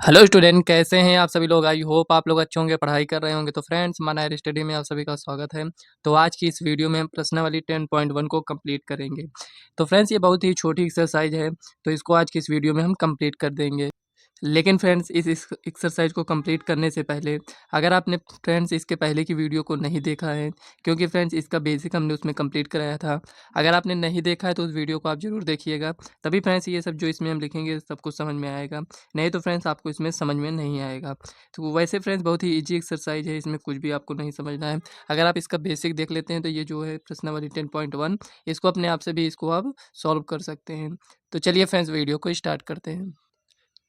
Hello student, कैसे हैं आप सभी लोग। आई होप आप लोग अच्छे होंगे, पढ़ाई कर रहे होंगे। तो फ्रेंड्स, माना हायर स्टडी में आप सभी का स्वागत है। तो आज की इस वीडियो में हम प्रश्नावली 10.1 को कंप्लीट करेंगे। तो फ्रेंड्स, ये बहुत ही छोटी एक्सरसाइज है, तो इसको आज की इस वीडियो में हम कंप्लीट कर देंगे। लेकिन फ्रेंड्स, इस एक्सरसाइज को कंप्लीट करने से पहले अगर आपने फ्रेंड्स इसके पहले की वीडियो को नहीं देखा है, क्योंकि फ्रेंड्स इसका बेसिक हमने उसमें कंप्लीट कराया था। अगर आपने नहीं देखा है तो उस वीडियो को आप ज़रूर देखिएगा, तभी फ्रेंड्स ये सब जो इसमें हम लिखेंगे सब कुछ समझ में आएगा। नहीं तो फ्रेंड्स आपको इसमें समझ में नहीं आएगा। तो वैसे फ्रेंड्स बहुत ही ईजी एक्सरसाइज है, इसमें कुछ भी आपको नहीं समझना है। अगर आप इसका बेसिक देख लेते हैं तो ये जो है प्रश्नावली 10.1, इसको अपने आप से भी इसको आप सॉल्व कर सकते हैं। तो चलिए फ्रेंड्स, वीडियो को स्टार्ट करते हैं।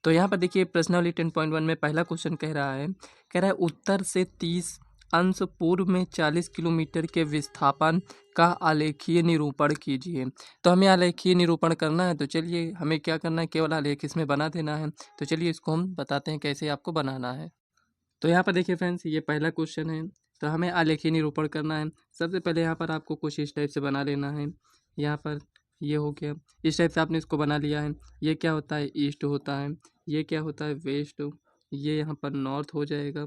तो यहाँ पर देखिए, प्रश्नावली 10.1 में पहला क्वेश्चन कह रहा है उत्तर से 30 अंश पूर्व में 40 किलोमीटर के विस्थापन का आलेखीय निरूपण कीजिए। तो हमें आलेखीय निरूपण करना है, तो चलिए हमें क्या करना है, केवल आलेख इसमें बना देना है। तो चलिए इसको हम बताते हैं कैसे आपको बनाना है। तो यहाँ पर देखिए फ्रेंड्स, ये पहला क्वेश्चन है, तो हमें आलेखीय निरूपण करना है। सबसे पहले यहाँ पर आपको कुछ इस टाइप से बना लेना है। यहाँ पर ये हो गया, इस टाइप से आपने इसको बना लिया है। ये क्या होता है, ईस्ट होता है। ये क्या होता है, वेस्ट। ये यहाँ पर नॉर्थ हो जाएगा,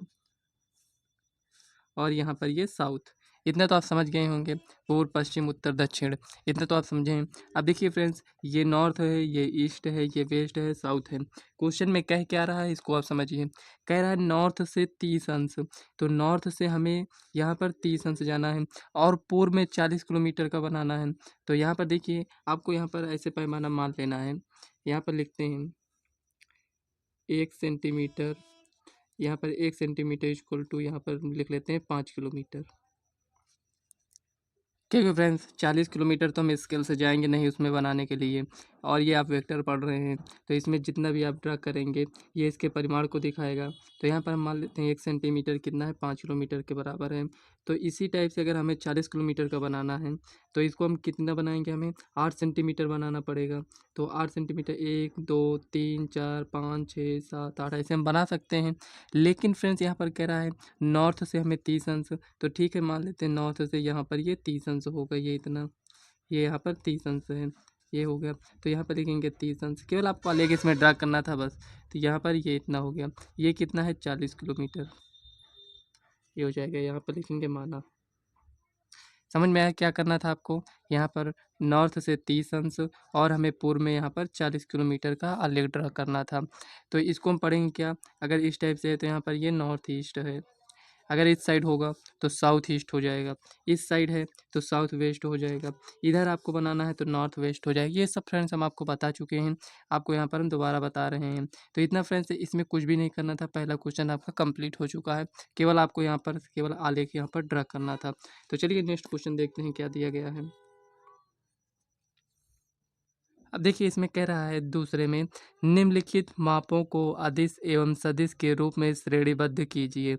और यहाँ पर ये साउथ। इतना तो आप समझ गए होंगे, पूर्व पश्चिम उत्तर दक्षिण, इतना तो आप समझे हैं। अब देखिए फ्रेंड्स, ये नॉर्थ है, ये ईस्ट है, ये वेस्ट है, साउथ है। क्वेश्चन में कह क्या रहा है, इसको आप समझिए। कह रहा है नॉर्थ से 30 अंश, तो नॉर्थ से हमें यहाँ पर 30 अंश जाना है, और पूर्व में 40 किलोमीटर का बनाना है। तो यहाँ पर देखिए, आपको यहाँ पर ऐसे पैमाना मान लेना है। यहाँ पर लिखते हैं 1 सेंटीमीटर। यहाँ पर 1 सेंटीमीटर इक्वल टू, यहाँ पर लिख लेते हैं 5 किलोमीटर। क्योंकि फ्रेंड्स 40 किलोमीटर तो हम स्केल से जाएंगे नहीं उसमें बनाने के लिए, और ये आप वेक्टर पढ़ रहे हैं, तो इसमें जितना भी आप ड्रा करेंगे ये इसके परिमाण को दिखाएगा। तो यहाँ पर हम मान लेते हैं 1 सेंटीमीटर कितना है, 5 किलोमीटर के बराबर है। तो इसी टाइप से अगर हमें 40 किलोमीटर का बनाना है, तो इसको हम कितना बनाएंगे, हमें 8 सेंटीमीटर बनाना पड़ेगा। तो 8 सेंटीमीटर, 1 2 3 4 5 6 7 8 ऐसे हम बना सकते हैं। लेकिन फ्रेंड्स यहाँ पर कह रहा है नॉर्थ से हमें 30 अंश, तो ठीक है, मान लेते हैं नॉर्थ से यहाँ पर ये 30 अंश होगा, ये इतना, ये यहाँ पर 30 अंश है, ये हो गया। तो यहाँ पर लिखेंगे 30 अंश, केवल आपको आलेख इसमें ड्रा करना था बस। तो यहाँ पर ये इतना हो गया, ये कितना है, 40 किलोमीटर, ये हो जाएगा। यहाँ पर लिखेंगे माना। समझ में आया क्या करना था आपको, यहाँ पर नॉर्थ से 30 अंश, और हमें पूर्व में यहाँ पर 40 किलोमीटर का आलेख ड्रा करना था। तो इसको हम पढ़ेंगे क्या, अगर इस टाइप से है तो यहाँ पर ये नॉर्थ ईस्ट है, अगर इस साइड होगा तो साउथ ईस्ट हो जाएगा, इस साइड है तो साउथ वेस्ट हो जाएगा, इधर आपको बनाना है तो नॉर्थ वेस्ट हो जाएगा। ये सब फ्रेंड्स हम आपको बता चुके हैं, आपको यहाँ पर हम दोबारा बता रहे हैं। तो इतना फ्रेंड्स, इसमें कुछ भी नहीं करना था, पहला क्वेश्चन आपका कंप्लीट हो चुका है। केवल आपको यहाँ पर केवल आलेख यहाँ पर ड्रा करना था। तो चलिए नेक्स्ट क्वेश्चन देखते हैं क्या दिया गया है। अब देखिए, इसमें कह रहा है दूसरे में निम्नलिखित मापों को अदिश एवं सदिश के रूप में श्रेणीबद्ध कीजिए।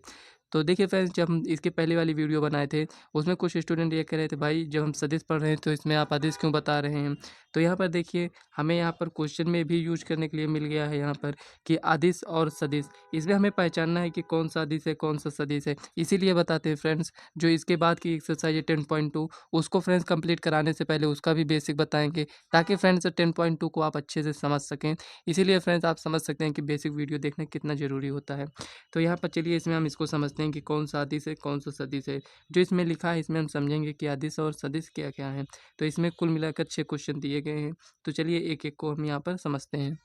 तो देखिए फ्रेंड्स, जब हम इसके पहले वाली वीडियो बनाए थे उसमें कुछ स्टूडेंट ये कह रहे थे, भाई जब हम सदिश पढ़ रहे हैं तो इसमें आप अदिश क्यों बता रहे हैं। तो यहाँ पर देखिए, हमें यहाँ पर क्वेश्चन में भी यूज करने के लिए मिल गया है यहाँ पर कि अदिश और सदिश, इसमें हमें पहचानना है कि कौन सा अदिश है कौन सा सदिश है। इसीलिए बताते हैं फ्रेंड्स, जो इसके बाद की एक्सरसाइज है 10.2, उसको फ्रेंड्स कंप्लीट कराने से पहले उसका भी बेसिक बताएंगे, ताकि फ्रेंड्स 10.2 को आप अच्छे से समझ सकें। इसीलिए फ्रेंड्स आप समझ सकते हैं कि बेसिक वीडियो देखना कितना ज़रूरी होता है। तो यहाँ पर चलिए, इसमें हम इसको समझते हैं कि कौन सा अदिश है कौन सा सदिश है। जो इसमें लिखा है इसमें हम समझेंगे कि अदिश और सदिश क्या क्या है। तो इसमें कुल मिलाकर 6 क्वेश्चन दिए गए हैं। तो चलिए एक एक को हम यहाँ पर समझते हैं।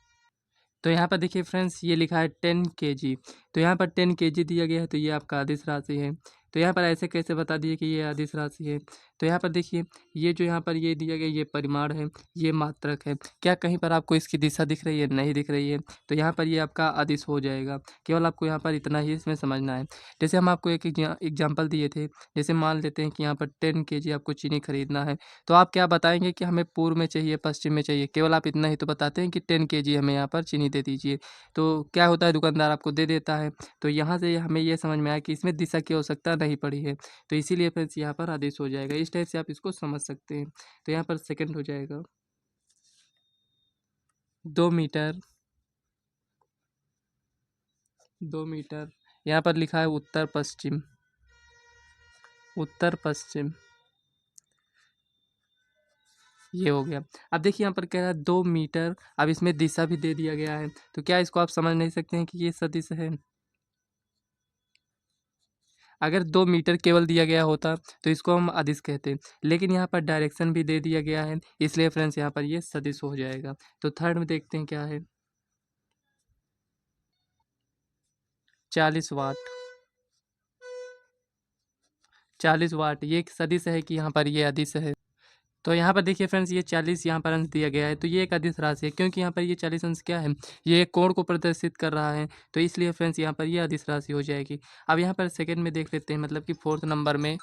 तो यहाँ पर देखिए फ्रेंड्स, ये लिखा है 10 kg। तो यहाँ पर 10 kg दिया गया है, तो ये आपका अदिश राशि है। तो यहाँ पर ऐसे कैसे बता दिए कि ये अदिश राशि है। तो यहाँ पर देखिए, ये जो यहाँ पर ये दिया गया ये परिमाण है, ये मात्रक है। क्या कहीं पर आपको इसकी दिशा दिख रही है, नहीं दिख रही है, तो यहाँ पर ये आपका अदिश हो जाएगा। केवल आपको यहाँ पर इतना ही इसमें समझना है। जैसे हम आपको एक एग्जाम्पल दिए थे, जैसे मान लेते हैं कि यहाँ पर 10 kg आपको चीनी खरीदना है, तो आप क्या बताएंगे कि हमें पूर्व में चाहिए पश्चिम में चाहिए, केवल आप इतना ही तो बताते हैं कि 10 kg हमें यहाँ पर चीनी दे दीजिए। तो क्या होता है, दुकानदार आपको दे देता है। तो यहाँ से हमें ये समझ में आया कि इसमें दिशा की आवश्यकता नहीं पड़ी है, तो इसीलिए फ्रेंड्स यहाँ पर आदेश हो जाएगा। इस टाइप से आप इसको समझ सकते हैं। तो यहाँ पर सेकंड हो जाएगा 2 मीटर। 2 मीटर, यहाँ पर लिखा है उत्तर पश्चिम। उत्तर पश्चिम, ये हो गया। अब देखिए यहाँ पर कह रहा है 2 मीटर, अब इसमें दिशा भी दे दिया गया है, तो क्या इसको आप समझ नहीं सकते हैं कि ये सदिश है? अगर 2 मीटर केवल दिया गया होता तो इसको हम अदिश कहते, लेकिन यहाँ पर डायरेक्शन भी दे दिया गया है, इसलिए फ्रेंड्स यहाँ पर ये सदिश हो जाएगा। तो थर्ड में देखते हैं क्या है, 40 वाट। 40 वाट ये एक सदिश है कि यहाँ पर ये अदिश है? तो यहाँ पर देखिए फ्रेंड्स, ये 40 यहाँ पर अंश दिया गया है, तो ये एक अदिश राशि है, क्योंकि यहाँ पर ये 40 अंश क्या है, ये एक कोण को प्रदर्शित कर रहा है, तो इसलिए फ्रेंड्स यहाँ पर ये अदिश राशि हो जाएगी। अब यहाँ पर सेकंड में देख लेते हैं, मतलब कि फोर्थ नंबर में।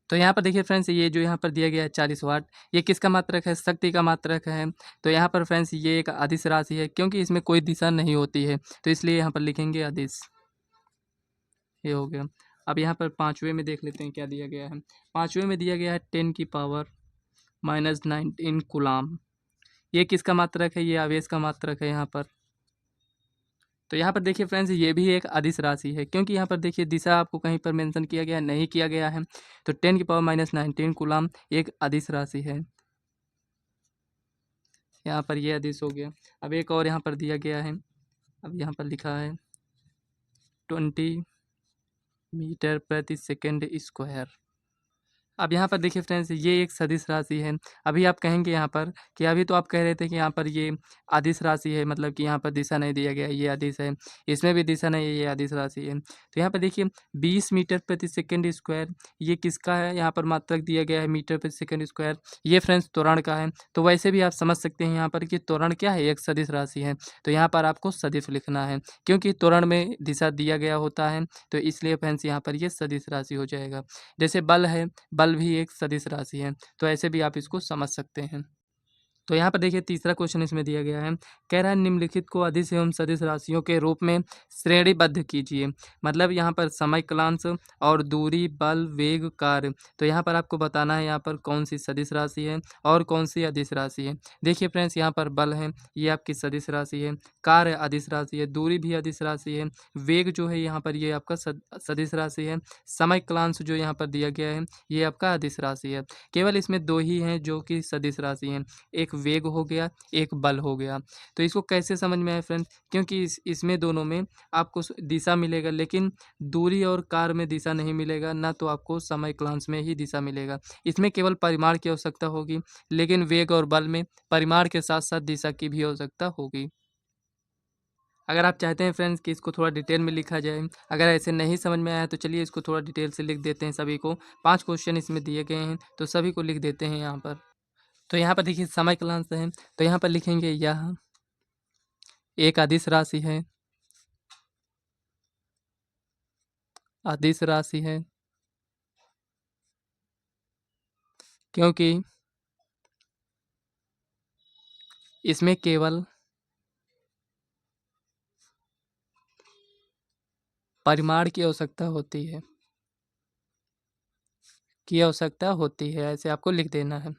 तो यहाँ पर देखिए फ्रेंड्स, ये जो यहाँ पर दिया गया है 40 वाट, ये किसका मात्रक है, शक्ति का मात्रक है। तो यहाँ पर फ्रेंड्स ये एक अदिश राशि है, क्योंकि इसमें कोई दिशा नहीं होती है, तो इसलिए यहाँ पर लिखेंगे अदिश। ये हो गया। अब यहाँ पर पाँचवें में देख लेते हैं क्या दिया गया है। पाँचवें में दिया गया है 10⁻⁻19 कूलाम। ये किसका मात्रक है, ये आवेश का मात्रक है यहाँ पर। तो यहाँ पर देखिए फ्रेंड्स, ये भी एक अदिश राशि है, क्योंकि यहाँ पर देखिए दिशा आपको कहीं पर मेंशन किया गया नहीं किया गया है, तो 10⁻⁻19 कूलाम एक अदिश राशि है। यहाँ पर ये अदिश हो गया। अब एक और यहाँ पर दिया गया है, अब यहाँ पर लिखा है 20 मीटर प्रति सेकंड स्क्वायर। अब यहाँ पर देखिए फ्रेंड्स, ये एक सदिश राशि है। अभी आप कहेंगे यहाँ पर कि अभी तो आप कह रहे थे कि यहाँ पर ये अदिश राशि है, मतलब कि यहाँ पर दिशा नहीं दिया गया, ये अदिश है, इसमें भी दिशा नहीं है, ये अदिश राशि है। तो यहाँ पर देखिए 20 मीटर प्रति सेकंड स्क्वायर, ये किसका है, यहाँ पर मात्रक दिया गया है मीटर प्रति सेकंड स्क्वायर, ये फ्रेंड्स त्वरण का है। तो वैसे भी आप समझ सकते हैं यहाँ पर कि त्वरण क्या है, एक सदिश राशि है, तो यहाँ पर आपको सदिश लिखना है, क्योंकि त्वरण में दिशा दिया गया होता है, तो इसलिए फ्रेंड्स यहाँ पर ये सदिश राशि हो जाएगा। जैसे बल है, बल भी एक सदिश राशि है, तो ऐसे भी आप इसको समझ सकते हैं। तो यहाँ पर देखिए तीसरा क्वेश्चन इसमें दिया गया है, कह रहा है निम्नलिखित को अदिश एवं सदिश राशियों के रूप में श्रेणीबद्ध कीजिए। मतलब यहाँ पर समय कालांश और दूरी, बल, वेग, कार्य, तो यहाँ पर आपको बताना है यहाँ पर कौन सी सदिश राशि है और कौन सी अदिश राशि है। देखिए फ्रेंड्स, यहाँ पर बल है, ये आपकी सदिश राशि है, कार्य अदिश राशि है, दूरी भी अदिश राशि है, वेग जो है यहाँ पर ये आपका सदिश राशि है, समय कालांश जो यहाँ पर दिया गया है ये आपका अदिश राशि है। केवल इसमें दो ही हैं जो कि सदिश राशि हैं, एक वेग हो गया, एक बल हो गया। तो इसको कैसे समझ में आया फ्रेंड्स, क्योंकि इसमें दोनों में आपको दिशा मिलेगा, लेकिन दूरी और कार्य में दिशा नहीं मिलेगा, ना तो आपको समय कालांश में ही दिशा मिलेगा। इसमें केवल परिमाण की आवश्यकता होगी, लेकिन वेग और बल में परिमाण के साथ साथ दिशा की भी आवश्यकता होगी। अगर आप चाहते हैं फ्रेंड्स कि इसको थोड़ा डिटेल में लिखा जाए, अगर ऐसे नहीं समझ में आया तो चलिए इसको थोड़ा डिटेल से लिख देते हैं सभी को। 5 क्वेश्चन इसमें दिए गए हैं, तो सभी को लिख देते हैं यहाँ पर। तो यहाँ पर देखिए समय कालांश है, तो यहाँ पर लिखेंगे यह एक अदिश राशि है, अदिश राशि है, क्योंकि इसमें केवल परिमाण की आवश्यकता होती है, ऐसे आपको लिख देना है।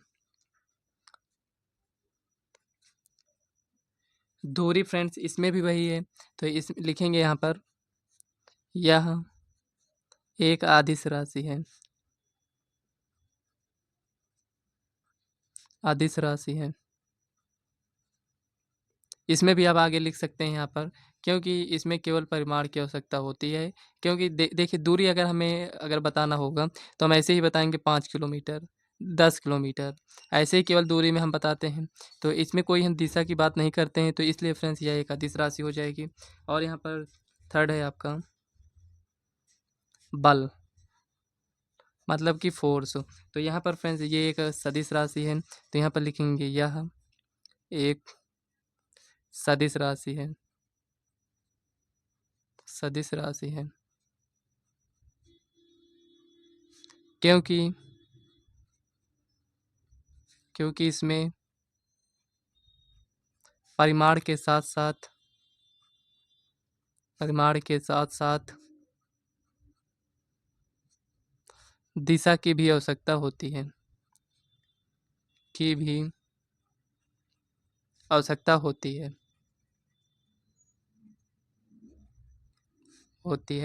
दूरी फ्रेंड्स इसमें भी वही है, तो इस लिखेंगे यहाँ पर यह एक अदिश राशि है, अदिश राशि है। इसमें भी आप आगे लिख सकते हैं यहाँ पर, क्योंकि इसमें केवल परिमाण की आवश्यकता होती है, क्योंकि देखिए दूरी अगर हमें अगर बताना होगा तो हम ऐसे ही बताएंगे 5 किलोमीटर, 10 किलोमीटर, ऐसे ही केवल दूरी में हम बताते हैं। तो इसमें कोई हम दिशा की बात नहीं करते हैं, तो इसलिए फ्रेंड्स यह एक अदिश राशि हो जाएगी। और यहाँ पर थर्ड है आपका बल, मतलब कि फोर्स। तो यहाँ पर फ्रेंड्स ये एक सदिश राशि है, तो यहाँ पर लिखेंगे यह एक सदिश राशि है, सदिश राशि है, क्योंकि क्योंकि इसमें परिमाण के साथ साथ परिमाण के साथ साथ दिशा की भी आवश्यकता होती है, की भी आवश्यकता होती है,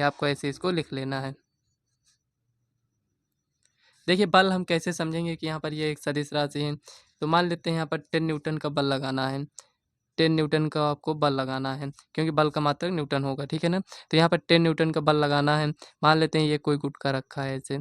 आपको ऐसे इसको लिख लेना है। देखिए बल हम कैसे समझेंगे कि यहाँ पर ये एक सदिश राशि है, तो मान लेते हैं यहाँ पर 10 न्यूटन का बल लगाना है। 10 न्यूटन का आपको बल लगाना है, क्योंकि बल का मात्रक न्यूटन होगा, ठीक है ना। तो यहाँ पर 10 न्यूटन का बल लगाना है। मान लेते हैं ये कोई गुटका रखा है ऐसे,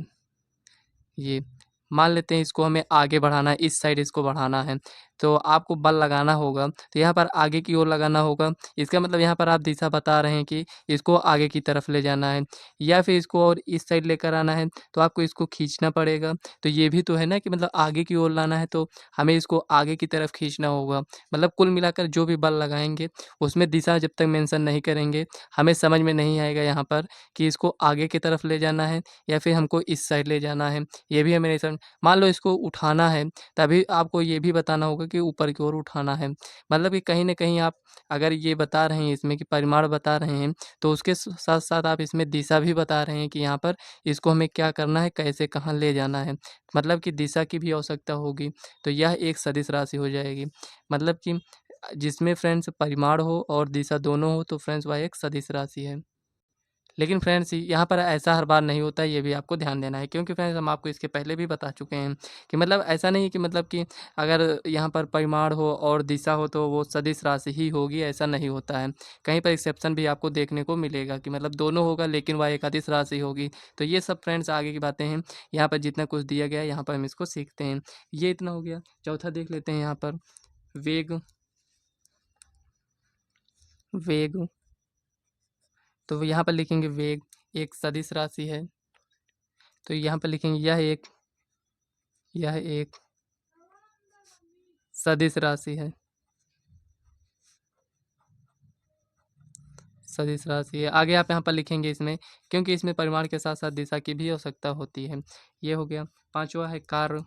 ये मान लेते हैं इसको हमें आगे बढ़ाना है, इस साइड इसको बढ़ाना है, तो आपको बल लगाना होगा। तो यहाँ पर आगे की ओर लगाना होगा। इसका मतलब यहाँ पर आप दिशा बता रहे हैं कि इसको आगे की तरफ ले जाना है, या फिर इसको और इस साइड लेकर आना है, तो आपको इसको खींचना पड़ेगा। तो ये भी तो है ना कि मतलब आगे की ओर लाना है, तो हमें इसको आगे की तरफ खींचना होगा। मतलब कुल मिलाकर जो भी बल लगाएंगे उसमें दिशा जब तक मेंशन नहीं करेंगे, हमें समझ में नहीं आएगा यहाँ पर कि इसको आगे की तरफ ले जाना है या फिर हमको इस साइड ले जाना है। ये भी हमें नहीं समझ। मान लो इसको उठाना है, तभी आपको ये भी बताना होगा कि ऊपर की ओर उठाना है। मतलब कि कहीं न कहीं आप अगर ये बता रहे हैं इसमें कि परिमाण बता रहे हैं, तो उसके साथ-साथ आप इसमें दिशा भी बता रहे हैं कि यहाँ पर इसको हमें क्या करना है, कैसे कहाँ ले जाना है। मतलब कि दिशा की भी आवश्यकता होगी, तो यह एक सदिश राशि हो जाएगी। मतलब कि जिसमें फ्रेंड्स परिमाण हो और दिशा दोनों हो, तो फ्रेंड्स वह एक सदिश राशि है। लेकिन फ्रेंड्स यहाँ पर ऐसा हर बार नहीं होता है, ये भी आपको ध्यान देना है, क्योंकि फ्रेंड्स हम आपको इसके पहले भी बता चुके हैं कि मतलब ऐसा नहीं है कि मतलब कि अगर यहाँ पर परिमाण हो और दिशा हो तो वो सदिश राशि ही होगी, ऐसा नहीं होता है। कहीं पर एक्सेप्शन भी आपको देखने को मिलेगा कि मतलब दोनों होगा लेकिन वह एकादिश राशि होगी। तो ये सब फ्रेंड्स आगे की बातें हैं। यहाँ पर जितना कुछ दिया गया है यहाँ पर हम इसको सीखते हैं। ये इतना हो गया। चौथा देख लेते हैं यहाँ पर वेग। वेग तो यहाँ पर लिखेंगे वेग एक सदिश राशि है। तो यहाँ पर लिखेंगे यह एक सदिश राशि है। सदिश राशि है। आगे आप यहाँ पर लिखेंगे इसमें, क्योंकि इसमें परिमाण के साथ साथ दिशा की भी आवश्यकता होती है। ये हो गया। पांचवा है कार्य।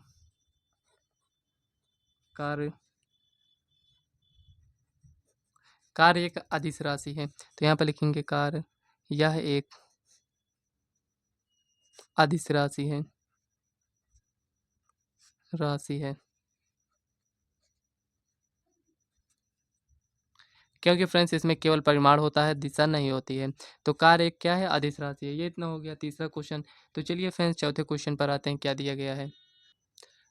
कार्य कार्य एक अदिश राशि है, तो यहाँ पर लिखेंगे कार्य। यह एक अदिश राशि है। क्योंकि फ्रेंड्स इसमें केवल परिमाण होता है, दिशा नहीं होती है। तो कार्य एक क्या है, अदिश राशि है। ये इतना हो गया तीसरा क्वेश्चन। तो चलिए फ्रेंड्स चौथे क्वेश्चन पर आते हैं, क्या दिया गया है।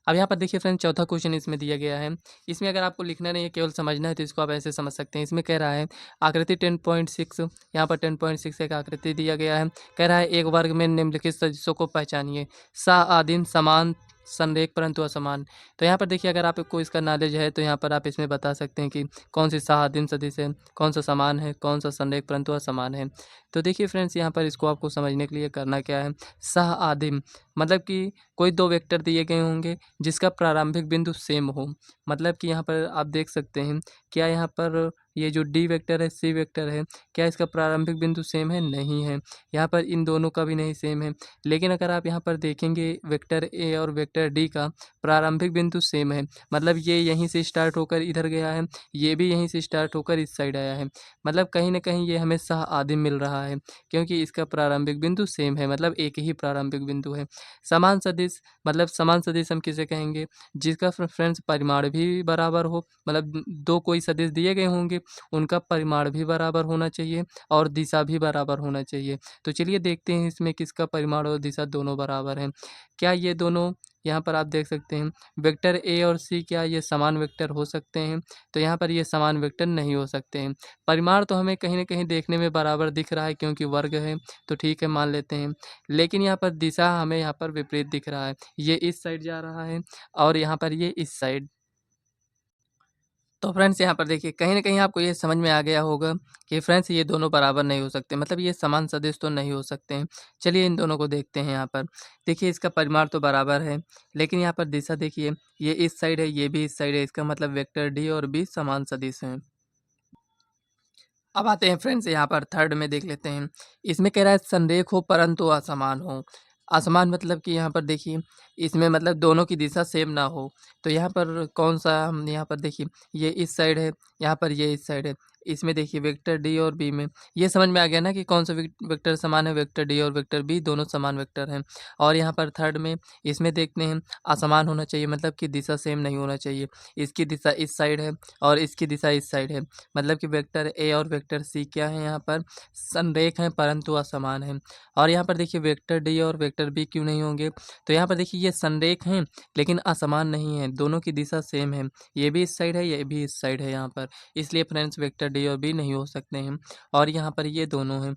अब यहाँ पर देखिए फ्रेंड, चौथा क्वेश्चन इसमें दिया गया है। इसमें अगर आपको लिखना नहीं है, केवल समझना है, तो इसको आप ऐसे समझ सकते हैं। इसमें कह रहा है आकृति 10.6, यहाँ पर 10.6 एक आकृति दिया गया है। कह रहा है एक वर्ग में निम्नलिखित सदिशों को पहचानिए। आदिम समान संरेख परंतु असमान। तो यहाँ पर देखिए, अगर आपको इसका नॉलेज है तो यहाँ पर आप इसमें बता सकते हैं कि कौन सी आदिम सदिश है, कौन सा समान है, कौन सा संरेख परंतु असमान है। तो देखिए फ्रेंड्स, यहाँ पर इसको आपको समझने के लिए करना क्या है। आदिम मतलब कि कोई दो वेक्टर दिए गए होंगे जिसका प्रारंभिक बिंदु सेम हो। मतलब कि यहाँ पर आप देख सकते हैं, क्या यहाँ पर ये जो डी वेक्टर है, सी वेक्टर है, क्या इसका प्रारंभिक बिंदु सेम है? नहीं है। यहाँ पर इन दोनों का भी नहीं सेम है। लेकिन अगर आप यहाँ पर देखेंगे वेक्टर ए और वेक्टर डी का प्रारंभिक बिंदु सेम है। मतलब ये यहीं से स्टार्ट होकर इधर गया है, ये भी यहीं से स्टार्ट होकर इस साइड आया है। मतलब कहीं न कहीं ये हमें आदिम मिल रहा है, क्योंकि इसका प्रारंभिक बिंदु सेम है, मतलब एक ही प्रारंभिक बिंदु है। समान सदिश मतलब समान सदिश हम किसे कहेंगे? जिसका फ्रेंड्स परिमाण भी बराबर हो। मतलब दो कोई सदिश दिए गए होंगे, उनका परिमाण भी बराबर होना चाहिए और दिशा भी बराबर होना चाहिए। तो चलिए देखते हैं इसमें किसका परिमाण और दिशा दोनों बराबर हैं। क्या ये दोनों, यहाँ पर आप देख सकते हैं वेक्टर ए और सी, क्या ये समान वेक्टर हो सकते हैं? तो यहाँ पर ये समान वेक्टर नहीं हो सकते हैं। परिमाण तो हमें कहीं न कहीं देखने में बराबर दिख रहा है, क्योंकि वर्ग है, तो ठीक है मान लेते हैं। लेकिन यहाँ पर दिशा हमें यहाँ पर विपरीत दिख रहा है। ये इस साइड जा रहा है और यहाँ पर ये इस साइड। तो फ्रेंड्स यहाँ पर देखिए, कहीं न कहीं आपको ये समझ में आ गया होगा कि फ्रेंड्स ये दोनों बराबर नहीं हो सकते, मतलब ये समान सदिश तो नहीं हो सकते हैं। चलिए इन दोनों को देखते हैं यहाँ पर। देखिए इसका परिमाण तो बराबर है, लेकिन यहाँ पर दिशा देखिए, ये इस साइड है, ये भी इस साइड है। इसका मतलब वेक्टर डी और बी समान सदिश हैं। अब आते हैं फ्रेंड्स यहाँ पर थर्ड में देख लेते हैं। इसमें कह रहा है संरेख हो परंतु असमान हो। असमान मतलब कि यहाँ पर देखिए, इसमें मतलब दोनों की दिशा सेम ना हो। तो यहाँ पर कौन सा हम यहाँ पर देखिए, ये इस साइड है, यहाँ पर ये इस साइड है। इसमें देखिए वेक्टर डी और बी में ये समझ में आ गया ना कि कौन सा वेक्टर समान है, वेक्टर डी और वेक्टर बी दोनों समान वेक्टर हैं। और यहाँ पर थर्ड में इसमें देखते हैं असमान होना चाहिए, मतलब कि दिशा सेम नहीं होना चाहिए। इसकी दिशा इस साइड है और इसकी दिशा इस साइड है, मतलब कि वेक्टर ए और वेक्टर सी क्या है, यहाँ पर संरेख हैं परंतु असमान हैं। और यहाँ पर देखिए वेक्टर डी और वेक्टर बी क्यों नहीं होंगे, तो यहाँ पर देखिए ये संरेख हैं लेकिन असमान नहीं है, दोनों की दिशा सेम है, ये भी इस साइड है ये भी इस साइड है यहाँ पर, इसलिए फ्रेंड्स वेक्टर डी और बी नहीं हो सकते हैं। और यहाँ पर ये दोनों हैं।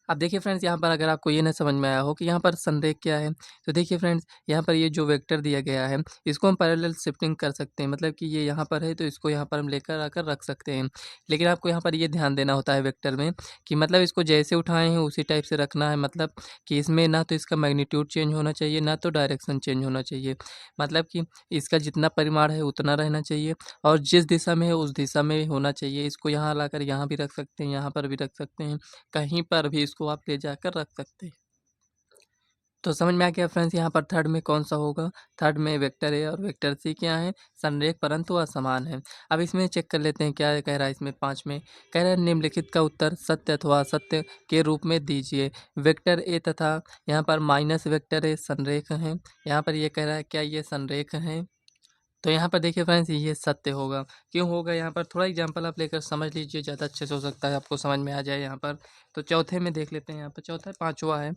अब देखिए फ्रेंड्स यहाँ पर अगर आपको ये ना समझ में आया हो कि यहाँ पर संरेख क्या है, तो देखिए फ्रेंड्स यहाँ पर ये जो वेक्टर दिया गया है इसको हम पैरेलल शिफ्टिंग कर सकते हैं, मतलब कि ये यहाँ पर है तो इसको यहाँ पर हम लेकर आकर रख सकते हैं। लेकिन आपको यहाँ पर ये ध्यान देना होता है वेक्टर में कि मतलब इसको जैसे उठाए हैं उसी टाइप से रखना है, मतलब कि इसमें ना तो इसका मैग्नीट्यूड चेंज होना चाहिए ना तो डायरेक्शन चेंज होना चाहिए, मतलब कि इसका जितना परिमाण है उतना रहना चाहिए और जिस दिशा में है उस दिशा में होना चाहिए। इसको यहाँ लाकर यहाँ भी रख सकते हैं, यहाँ पर भी रख सकते हैं, कहीं पर भी इसको आप ले जाकर रख सकते हैं। तो समझ में आ गया फ्रेंड्स यहाँ पर थर्ड में कौन सा होगा, थर्ड में वेक्टर ए और वेक्टर सी क्या है, संरेख परंतु असमान है। अब इसमें चेक कर लेते हैं क्या कह रहा है, इसमें 5 में कह रहा है निम्नलिखित का उत्तर सत्य अथवा असत्य के रूप में दीजिए। वेक्टर ए तथा यहाँ पर माइनस वेक्टर ए संरेख हैं, यहाँ पर ये कह रहा है क्या ये संरेख हैं, तो यहाँ पर देखिए फ्रेंड्स ये सत्य होगा। क्यों होगा, यहाँ पर थोड़ा एग्जांपल आप लेकर समझ लीजिए, ज़्यादा अच्छे से हो सकता है आपको समझ में आ जाए यहाँ पर। तो चौथे में देख लेते हैं, यहाँ पर चौथा पाँचवा है,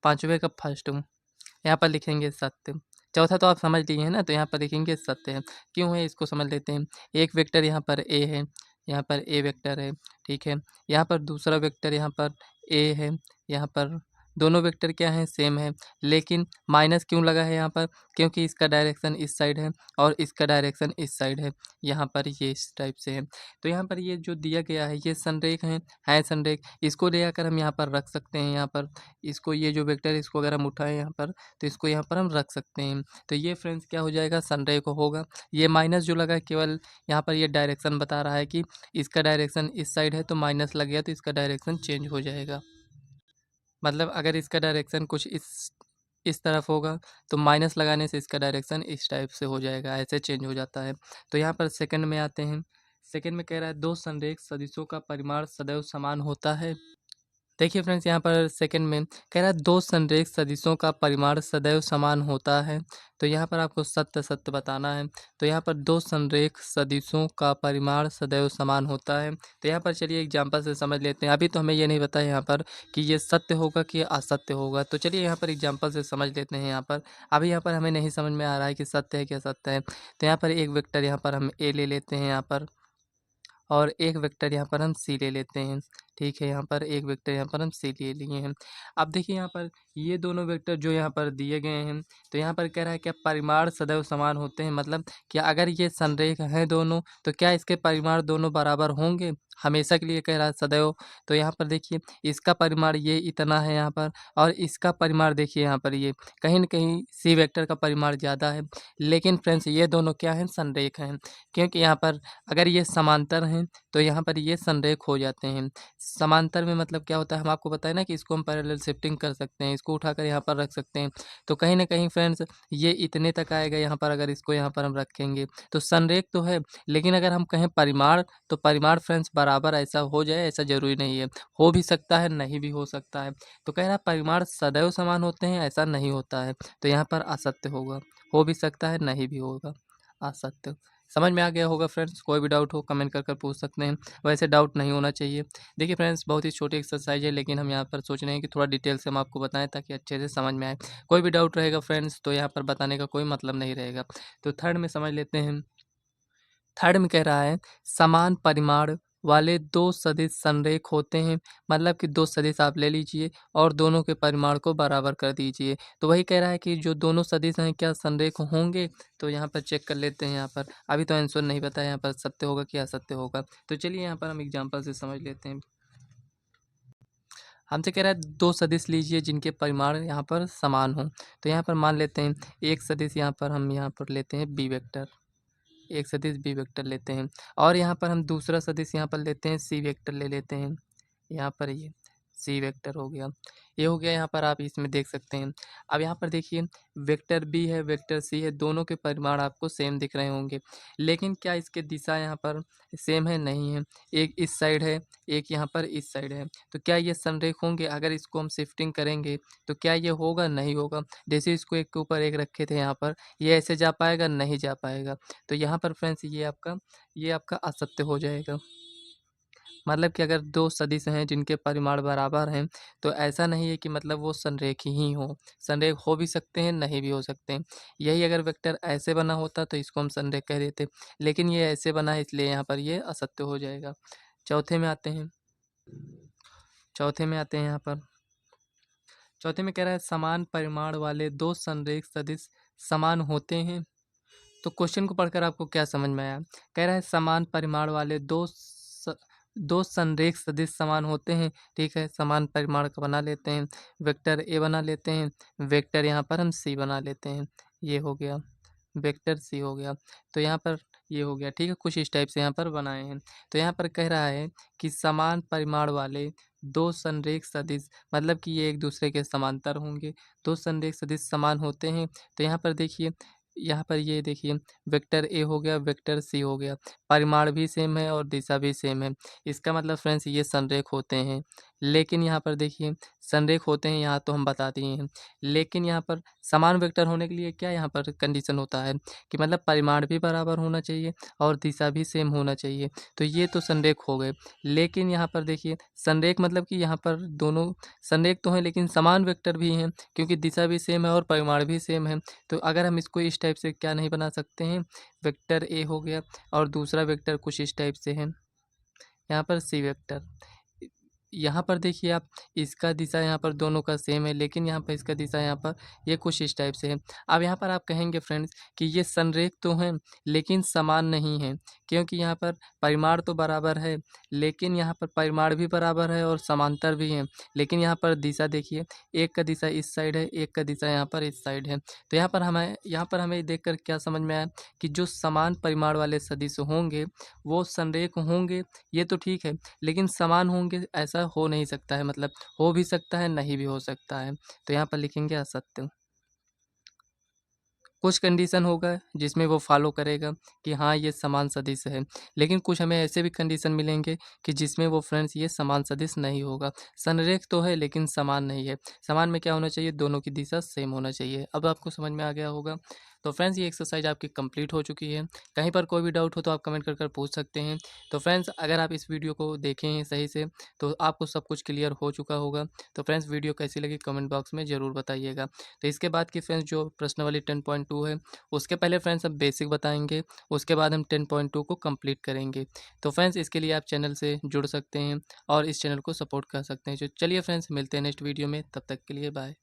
पाँचवें का फर्स्ट यहाँ पर लिखेंगे सत्य। चौथा तो आप समझ लिए हैं ना, तो यहाँ पर लिखेंगे सत्य है। क्यों है इसको समझ लेते हैं। एक वेक्टर यहाँ पर ए है, यहाँ पर ए वेक्टर है, ठीक है। यहाँ पर दूसरा वेक्टर यहाँ पर ए है, यहाँ पर दोनों वेक्टर क्या हैं, सेम है। लेकिन माइनस क्यों लगा है यहाँ पर, क्योंकि इसका डायरेक्शन इस साइड है और इसका डायरेक्शन इस साइड है, यहाँ पर ये इस टाइप से है। तो यहाँ पर ये जो दिया गया है ये संरेख है संरेख, इसको ले आकर हम यहाँ पर रख सकते हैं। यहाँ पर इसको ये जो वेक्टर है इसको अगर हम उठाएं यहाँ पर तो इसको यहाँ पर हम रख सकते हैं। तो ये फ्रेंड्स क्या हो जाएगा, संरेख होगा। ये माइनस जो लगा केवल यहाँ पर ये डायरेक्शन बता रहा है कि इसका डायरेक्शन इस साइड है तो माइनस लग गया तो इसका डायरेक्शन चेंज हो जाएगा। मतलब अगर इसका डायरेक्शन कुछ इस तरफ होगा तो माइनस लगाने से इसका डायरेक्शन इस टाइप से हो जाएगा, ऐसे चेंज हो जाता है। तो यहाँ पर सेकंड में आते हैं। सेकंड में कह रहा है दो संरेख सदिशों का परिमाण सदैव समान होता है। देखिए फ्रेंड्स यहाँ पर सेकंड में कह रहा है दो संरेख सदिशों का परिमाण सदैव समान होता है। तो यहाँ पर आपको सत्य सत्य बताना है। तो यहाँ पर दो संरेख सदिशों का परिमाण सदैव समान होता है। तो यहाँ पर चलिए एग्जांपल से समझ लेते हैं। अभी तो हमें ये नहीं पता यहाँ पर कि ये सत्य होगा कि असत्य होगा, तो चलिए यहाँ पर एग्जांपल से समझ लेते हैं। यहाँ पर अभी यहाँ पर हमें नहीं समझ में आ रहा है कि सत्य है कि असत्य है। तो यहाँ पर एक वेक्टर यहाँ पर हम ए ले लेते हैं यहाँ पर, और एक वेक्टर यहाँ पर हम सी ले लेते हैं, ठीक है। यहाँ पर एक वेक्टर यहाँ पर हम सी ले लिए हैं। अब देखिए यहाँ पर ये दोनों वेक्टर जो यहाँ पर दिए गए हैं, तो यहाँ पर कह रहा है क्या परिमाण सदैव समान होते हैं, मतलब क्या अगर ये संरेख हैं दोनों तो क्या इसके परिमाण दोनों बराबर होंगे, हमेशा के लिए कह रहा है सदैव। तो यहाँ पर देखिए इसका परिमाण ये इतना है यहाँ पर, और इसका परिमाण देखिए यहाँ पर ये कहीं न कहीं सी वेक्टर का परिमाण ज़्यादा है। लेकिन फ्रेंड्स ये दोनों क्या हैं, संरेख हैं, क्योंकि यहाँ पर अगर ये समांतर हैं तो यहाँ पर ये संरेख हो जाते हैं। समांतर में मतलब क्या होता है, हम आपको बताएं ना कि इसको हम पैरेलल शिफ्टिंग कर सकते हैं, इसको उठाकर यहाँ पर रख सकते हैं। तो कहीं ना कहीं फ्रेंड्स ये इतने तक आएगा यहाँ पर, अगर इसको यहाँ पर हम रखेंगे तो संरेख तो है। लेकिन अगर हम कहें परिमाण, तो परिमाण फ्रेंड्स बराबर ऐसा हो जाए ऐसा ज़रूरी नहीं है, हो भी सकता है नहीं भी हो सकता है। तो कह रहा परिमाण सदैव समान होते हैं, ऐसा नहीं होता है, तो यहाँ पर असत्य होगा। हो भी सकता है नहीं भी होगा, असत्य। समझ में आ गया होगा फ्रेंड्स। कोई भी डाउट हो कमेंट कर पूछ सकते हैं, वैसे डाउट नहीं होना चाहिए। देखिए फ्रेंड्स बहुत ही छोटी एक्सरसाइज है, लेकिन हम यहाँ पर सोच रहे हैं कि थोड़ा डिटेल से हम आपको बताएं ताकि अच्छे से समझ में आए। कोई भी डाउट रहेगा फ्रेंड्स तो यहाँ पर बताने का कोई मतलब नहीं रहेगा। तो थर्ड में समझ लेते हैं। थर्ड में कह रहा है समान परिमाण वाले दो सदिश संरेख होते हैं, मतलब कि दो सदिश आप ले लीजिए और दोनों के परिमाण को बराबर कर दीजिए। तो वही कह रहा है कि जो दोनों सदिश हैं क्या संरेख होंगे, तो यहाँ पर चेक कर लेते हैं। यहाँ पर अभी तो आंसर नहीं पता है यहाँ पर सत्य होगा कि असत्य होगा। तो चलिए यहाँ पर हम एग्जाम्पल से समझ लेते हैं। हमसे कह रहा है दो सदिश लीजिए जिनके परिमाण यहाँ पर समान हों। तो यहाँ पर मान लेते हैं एक सदिश यहाँ पर हम यहाँ पर लेते हैं बी वेक्टर, एक सदिश बी वेक्टर लेते हैं, और यहाँ पर हम दूसरा सदिश यहाँ पर लेते हैं सी वेक्टर ले लेते हैं। यहाँ पर ये सी वेक्टर हो गया। ये हो गया, यहाँ पर आप इसमें देख सकते हैं। अब यहाँ पर देखिए वेक्टर बी है, वेक्टर सी है, दोनों के परिमाण आपको सेम दिख रहे होंगे। लेकिन क्या इसके दिशा यहाँ पर सेम है? नहीं है। एक इस साइड है, एक यहाँ पर इस साइड है। तो क्या ये संरेख होंगे? अगर इसको हम शिफ्टिंग करेंगे तो क्या ये होगा? नहीं होगा। जैसे इसको एक के ऊपर एक रखे थे यहाँ पर, ये ऐसे जा पाएगा? नहीं जा पाएगा। तो यहाँ पर फ्रेंड्स ये आपका असत्य हो जाएगा। मतलब कि अगर दो सदिश हैं जिनके परिमाण बराबर हैं, तो ऐसा नहीं है कि मतलब वो संरेखी ही हों। संरेख हो भी सकते हैं, नहीं भी हो सकते हैं। यही अगर वेक्टर ऐसे बना होता तो इसको हम संरेख कह देते, लेकिन ये ऐसे बना है इसलिए यहाँ पर ये असत्य हो जाएगा। चौथे में आते हैं। यहाँ पर चौथे में कह रहा है समान परिमाण वाले दो संरेख सदिश समान होते हैं। तो क्वेश्चन को पढ़कर आपको क्या समझ में आया? कह रहा है समान परिमाण वाले दो संरेख सदिश समान होते हैं। ठीक है, समान परिमाण का बना लेते हैं। वेक्टर ए बना लेते हैं, वेक्टर यहाँ पर हम सी बना लेते हैं। ये हो गया, वेक्टर सी हो गया। तो यहाँ पर ये हो गया। ठीक है, कुछ इस टाइप से यहाँ पर बनाए हैं। तो यहाँ पर कह रहा है कि समान परिमाण वाले दो संरेख सदिश, मतलब कि ये एक दूसरे के समांतर होंगे। दो संरेख सदिश समान होते हैं। तो यहाँ पर देखिए, यहाँ पर ये देखिए वेक्टर ए हो गया, वेक्टर सी हो गया। परिमाण भी सेम है और दिशा भी सेम है। इसका मतलब फ्रेंड्स ये संरेख होते हैं। लेकिन यहाँ पर देखिए संरेख होते हैं, यहाँ तो हम बता दिए हैं। लेकिन यहाँ पर समान वेक्टर होने के लिए क्या यहाँ पर कंडीशन होता है कि मतलब परिमाण भी बराबर होना चाहिए और दिशा भी सेम होना चाहिए। तो ये तो संरेख हो गए। लेकिन यहाँ पर देखिए संरेख मतलब कि यहाँ पर दोनों संरेख तो हैं लेकिन समान वेक्टर भी हैं, क्योंकि दिशा भी सेम है और परिमाण भी सेम है। तो अगर हम इसको इस टाइप से क्या नहीं बना सकते हैं, वेक्टर ए हो गया और दूसरा वेक्टर कुछ इस टाइप से है, यहाँ पर सी वेक्टर। यहाँ पर देखिए आप, इसका दिशा यहाँ पर दोनों का सेम है, लेकिन यहाँ पर इसका दिशा यहाँ पर ये कुछ इस टाइप से है। अब यहाँ पर आप कहेंगे फ्रेंड्स कि ये संरेख तो हैं लेकिन समान नहीं हैं, क्योंकि यहाँ पर परिमाण तो बराबर है, लेकिन यहाँ पर परिमाण भी बराबर है और समांतर भी हैं। लेकिन यहाँ पर दिशा देखिए, एक का दिशा इस साइड है, एक का दिशा यहाँ पर इस साइड है। तो यहाँ पर हमें देखकर क्या समझ में आया कि जो समान परिमाण वाले सदिश होंगे वो संरेख होंगे, ये तो ठीक है। लेकिन समान होंगे ऐसा हो नहीं सकता है, मतलब हो भी सकता है, नहीं भी हो सकता है। तो यहाँ पर लिखेंगे असत्य। कुछ कंडीशन होगा जिसमें वो फॉलो करेगा कि हाँ ये समान सदिश है, लेकिन कुछ हमें ऐसे भी कंडीशन मिलेंगे कि जिसमें वो फ्रेंड्स ये समान सदिश नहीं होगा। संरेख तो है लेकिन समान नहीं है। समान में क्या होना चाहिए? दोनों की दिशा सेम होना चाहिए। अब आपको समझ में आ गया होगा। तो फ्रेंड्स ये एक्सरसाइज आपकी कंप्लीट हो चुकी है। कहीं पर कोई भी डाउट हो तो आप कमेंट कर पूछ सकते हैं। तो फ्रेंड्स अगर आप इस वीडियो को देखें हैं सही से तो आपको सब कुछ क्लियर हो चुका होगा। तो फ्रेंड्स वीडियो कैसी लगी कमेंट बॉक्स में ज़रूर बताइएगा। तो इसके बाद की फ्रेंड्स जो प्रश्नावली 10.2 है, उसके पहले फ्रेंड्स हम बेसिक बताएंगे, उसके बाद हम 10.2 को कंप्लीट करेंगे। तो फ्रेंड्स इसके लिए आप चैनल से जुड़ सकते हैं और इस चैनल को सपोर्ट कर सकते हैं। तो चलिए फ्रेंड्स मिलते हैं नेक्स्ट वीडियो में, तब तक के लिए बाय।